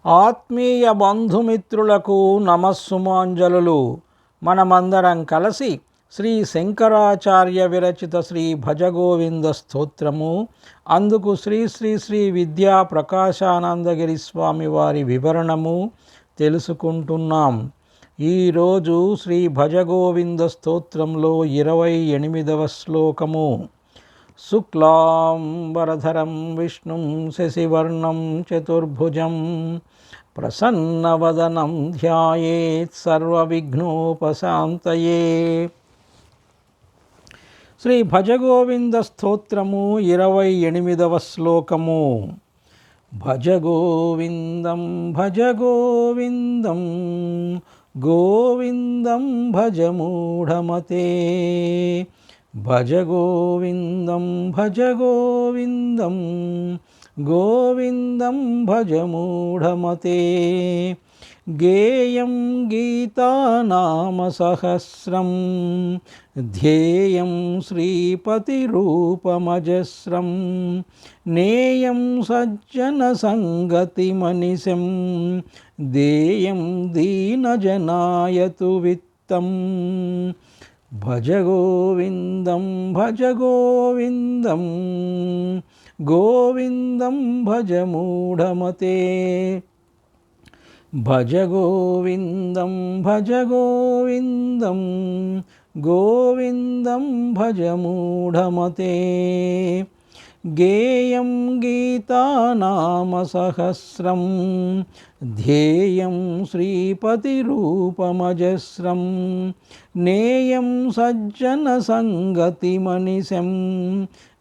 ఆత్మీయ బంధుమిత్రులకు నమస్సుమాంజలులు. మనమందరం కలిసి శ్రీ శంకరాచార్య విరచిత శ్రీ భజగోవింద స్తోత్రము, అందుకు శ్రీ శ్రీ శ్రీ విద్యా ప్రకాశానందగిరి స్వామి వారి వివరణము తెలుసుకుంటున్నాం. ఈరోజు శ్రీ భజగోవింద స్తోత్రంలో 28వ శ్లోకము. శుక్లాంబరధరం విష్ణుం శశివర్ణం చతుర్భుజం ప్రసన్నవదనం ధ్యాయేత్ సర్వవిఘ్నోపశాంతయే. శ్రీ భజగోవింద స్తోత్రము 28వ శ్లోకము. భజగోవిందం భజగోవిందం గోవిందం భజమూఢమతే. భజగోవిందం భజగోవిందం గోవిందం భజమూఢమతే. గేయం గీతానామసహస్రం ధ్యేయం శ్రీపతిరూపమజస్రం నేయం సజ్జనసంగతిమనిశం దేయం దీనజనాయతు విత్తం. భజగోవిందం భజగోవిందం గోవిందం భజమూఢమతే. భజగోవిందం భజగోవిందం గోవిందం భజమూఢమతే. గేయం గీతానామసహస్రం ధ్యేయం శ్రీపతిరూపమజస్రం నేయం సజ్జనసంగతిమనిశం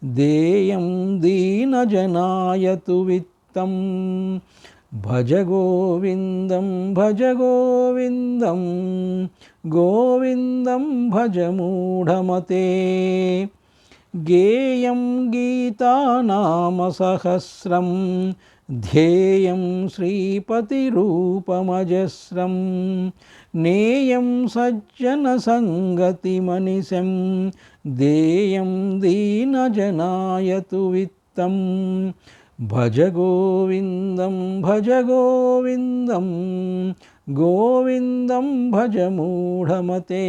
దేయం దీనజనాయతు విత్తం. భజగోవిందం భజగోవిందం గోవిందం భజమూఢమతే. గేయం గీతానామసహస్రం ధ్యేయం శ్రీపతిరూపమజస్రం నేయం సజ్జనసంగతిమనిశం దేయం దీనజనాయతు విత్తం. భజగోవిందం భజగోవిందం గోవిందం భజమూఢమతే.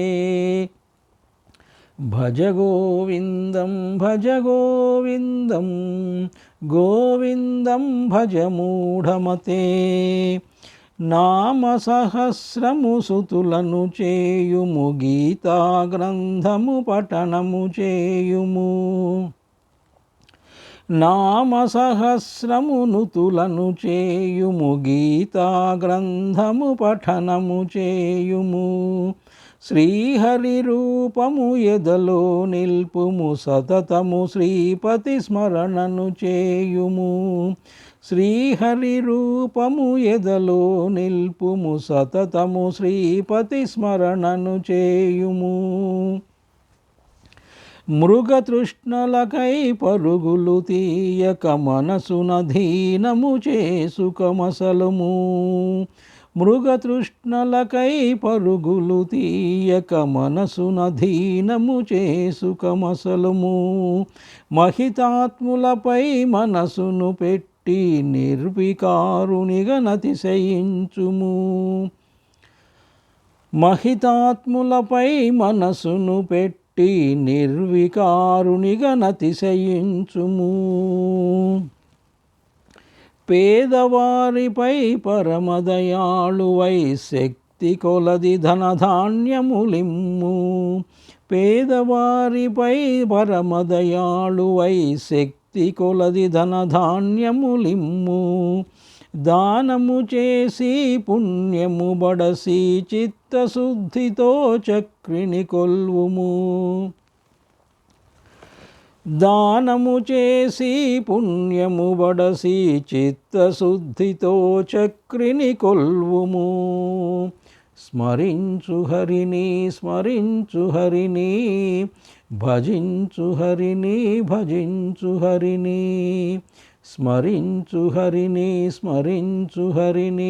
భజగోవిందం భజగోవిందం గోవిందం భజమూఢమతే. నామసహస్రము సుతులను చేయుము, గీతా గ్రంథము పఠనము చేయుము. నామసహస్రము నుతులను చేయుము, గీతా గ్రంథము పఠనము చేయుము. శ్రీహరి రూపము ఎదలో నిల్పుము, సతతము శ్రీపతి స్మరణను చేయుము. శ్రీహరి రూపము ఎదలో నిల్పుము, సతతము శ్రీపతి స్మరణను చేయుము. మృగతృష్ణలకై పరుగులు తీయక మనసున ధీనము చేసుకమసలుము. మృగతృష్ణలకై పరుగులు తీయక మనసున ధీనము చేసుకమసలుము. మహితాత్ములపై మనసును పెట్టి నిర్వికారునిగా నతిశయించుము. మహితాత్ములపై మనసును పెట్టి నిర్వికారునిగా నతిశయించుము. పేదవారిపై పరమదయాళువై శక్తి కొలది ధనధాన్యములిమ్ము. పేదవారిపై పరమదయాళువై శక్తి కొలది ధనధాన్యములిమ్ము. దానము చేసి పుణ్యము బడసి చిత్తశుద్ధితో చక్రిని కొల్వుము. దానము చేసి పుణ్యము బడసి చిత్తశుద్ధితో చక్రిని కొల్వుము. స్మరించు హరిని స్మరించు హరిని భజించు హరిని భజించు హరిని. స్మరించు హరిని స్మరించు హరిని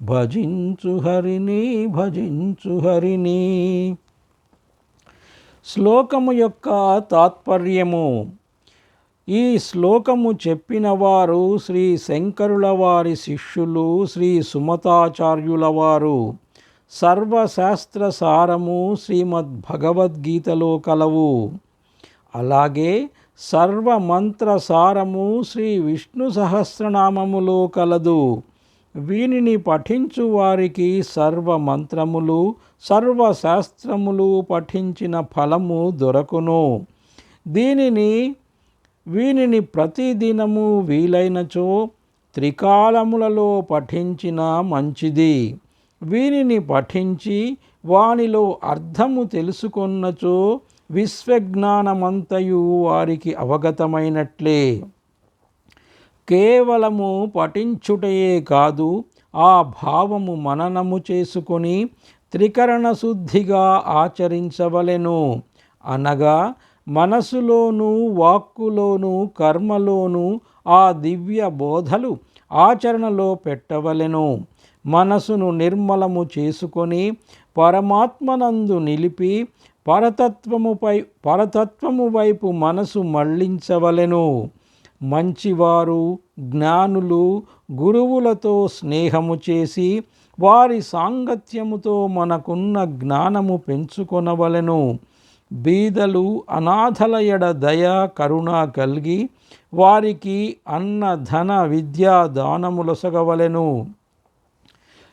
భజించు హరిని భజించు హరిని. శ్లోకము యొక్క తాత్పర్యము. ఈ శ్లోకము చెప్పిన వారు శ్రీ శంకరుల వారి శిష్యులు శ్రీ సుమతాచార్యుల వారు. సర్వశాస్త్ర సారము శ్రీమద్భగవద్గీతలో కలవు. అలాగే సర్వమంత్ర సారము శ్రీ విష్ణు సహస్రనామములో కలదు. వీనిని పఠించు వారికి సర్వమంత్రములు సర్వశాస్త్రములు పఠించిన ఫలము దొరకును. వీనిని ప్రతిదినము వీలైనచో త్రికాలములలో పఠించిన మంచిది. వీనిని పఠించి వానిలో అర్థము తెలుసుకొన్నచో విశ్వజ్ఞానమంతయు వారికి అవగతమైనట్లే. కేవలము పఠించుటయే కాదు, ఆ భావము మననము చేసుకొని త్రికరణ శుద్ధిగా ఆచరించవలెను. అనగా మనసులోను వాక్కులోను కర్మలోను ఆ దివ్య బోధలు ఆచరణలో పెట్టవలెను. మనసును నిర్మలము చేసుకొని పరమాత్మనందు నిలిపి పరతత్వము వైపు మనసు మళ్లించవలెను. మంచివారు జ్ఞానులు గురువులతో స్నేహము చేసి వారి సాంగత్యముతో మనకున్న జ్ఞానము పెంచుకొనవలెను. బీదలు అనాథల ఎడ దయ కరుణ కలిగి వారికి అన్న ధన విద్యా దానములొసగవలెను.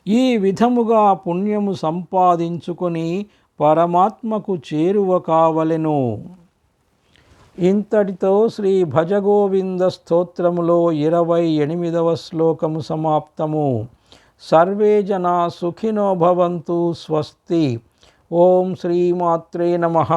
ఈ విధముగా పుణ్యము సంపాదించుకొని పరమాత్మకు చేరువ కావలెను. ఇంతటితో శ్రీ భజగోవింద స్తోత్రములో 28వ శ్లోకము సమాప్తము. సర్వే జనా సుఖినో భవంతు. స్వస్తి. ఓం శ్రీమాత్రే నమః.